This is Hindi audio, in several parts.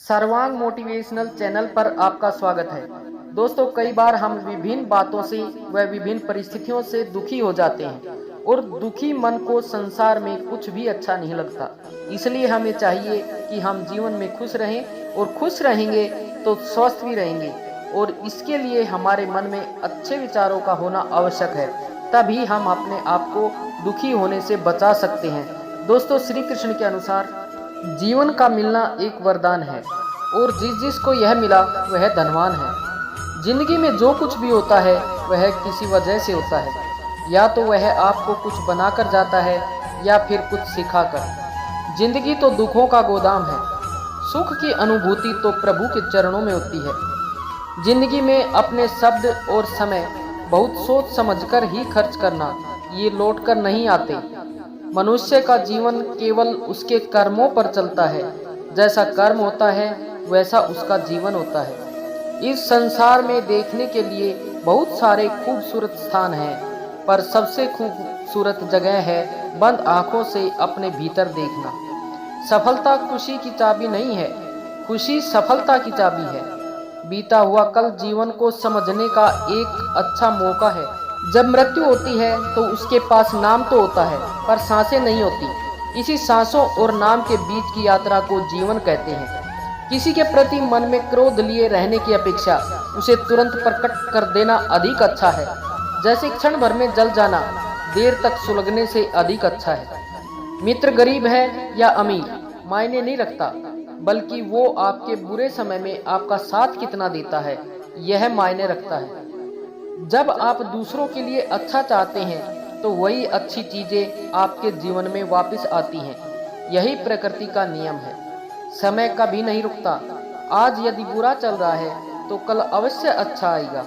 सर्वांग मोटिवेशनल चैनल पर आपका स्वागत है। दोस्तों, कई बार हम विभिन्न बातों से व विभिन्न परिस्थितियों से दुखी हो जाते हैं और दुखी मन को संसार में कुछ भी अच्छा नहीं लगता। इसलिए हमें चाहिए कि हम जीवन में खुश रहें और खुश रहेंगे तो स्वस्थ भी रहेंगे, और इसके लिए हमारे मन में अच्छे विचारों का होना आवश्यक है। तभी हम अपने आप को दुखी होने से बचा सकते हैं। दोस्तों, श्री कृष्ण के अनुसार जीवन का मिलना एक वरदान है और जिसको यह मिला वह धनवान है। जिंदगी में जो कुछ भी होता है वह किसी वजह से होता है, या तो वह आपको कुछ बनाकर जाता है या फिर कुछ सिखाकर। जिंदगी तो दुखों का गोदाम है। सुख की अनुभूति तो प्रभु के चरणों में होती है। जिंदगी में अपने शब्द और समय बहुत सोच समझकर ही खर्च करना, ये लौट कर नहीं आते। मनुष्य का जीवन केवल उसके कर्मों पर चलता है। जैसा कर्म होता है वैसा उसका जीवन होता है। इस संसार में देखने के लिए बहुत सारे खूबसूरत स्थान हैं, पर सबसे खूबसूरत जगह है बंद आंखों से अपने भीतर देखना। सफलता खुशी की चाबी नहीं है, खुशी सफलता की चाबी है। बीता हुआ कल जीवन को समझने का एक अच्छा मौका है। जब मृत्यु होती है तो उसके पास नाम तो होता है पर सांसें नहीं होती। इसी सांसों और नाम के बीच की यात्रा को जीवन कहते हैं। किसी के प्रति मन में क्रोध लिए रहने की अपेक्षा उसे तुरंत प्रकट कर देना अधिक अच्छा है। जैसे क्षण भर में जल जाना देर तक सुलगने से अधिक अच्छा है। मित्र गरीब है या अमीर मायने नहीं रखता, बल्कि वो आपके बुरे समय में आपका साथ कितना देता है यह मायने रखता है। जब आप दूसरों के लिए अच्छा चाहते हैं तो वही अच्छी चीजें आपके जीवन में वापस आती हैं। यही प्रकृति का नियम है। समय कभी नहीं रुकता। आज यदि बुरा चल रहा है तो कल अवश्य अच्छा आएगा।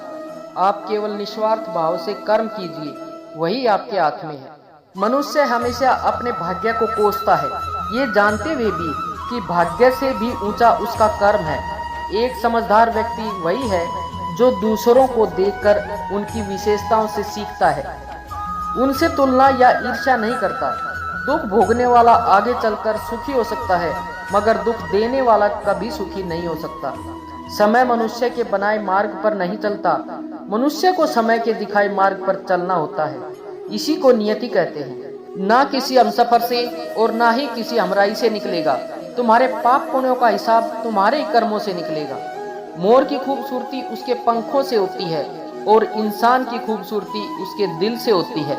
आप केवल निस्वार्थ भाव से कर्म कीजिए, वही आपके हाथ में है। मनुष्य हमेशा अपने भाग्य को कोसता है, ये जानते हुए भी कि भाग्य से भी ऊंचा उसका कर्म है। एक समझदार व्यक्ति वही है जो दूसरों को देखकर उनकी विशेषताओं से सीखता है, उनसे तुलना या ईर्ष्या नहीं करता। दुख भोगने वाला आगे चलकर सुखी हो सकता है, मगर दुख देने वाला कभी सुखी नहीं हो सकता। समय मनुष्य के बनाए मार्ग पर नहीं चलता, मनुष्य को समय के दिखाए मार्ग पर चलना होता है। इसी को नियति कहते हैं। ना किसी हमसफर से और ना ही किसी हमराही से निकलेगा। तुम्हारे पाप पुण्यों का हिसाब तुम्हारे ही कर्मों से निकलेगा। मोर की खूबसूरती उसके पंखों से होती है और इंसान की खूबसूरती उसके दिल से होती है।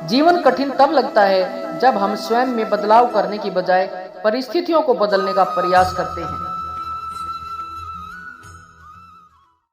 जीवन कठिन तब लगता है जब हम स्वयं में बदलाव करने की बजाय परिस्थितियों को बदलने का प्रयास करते हैं।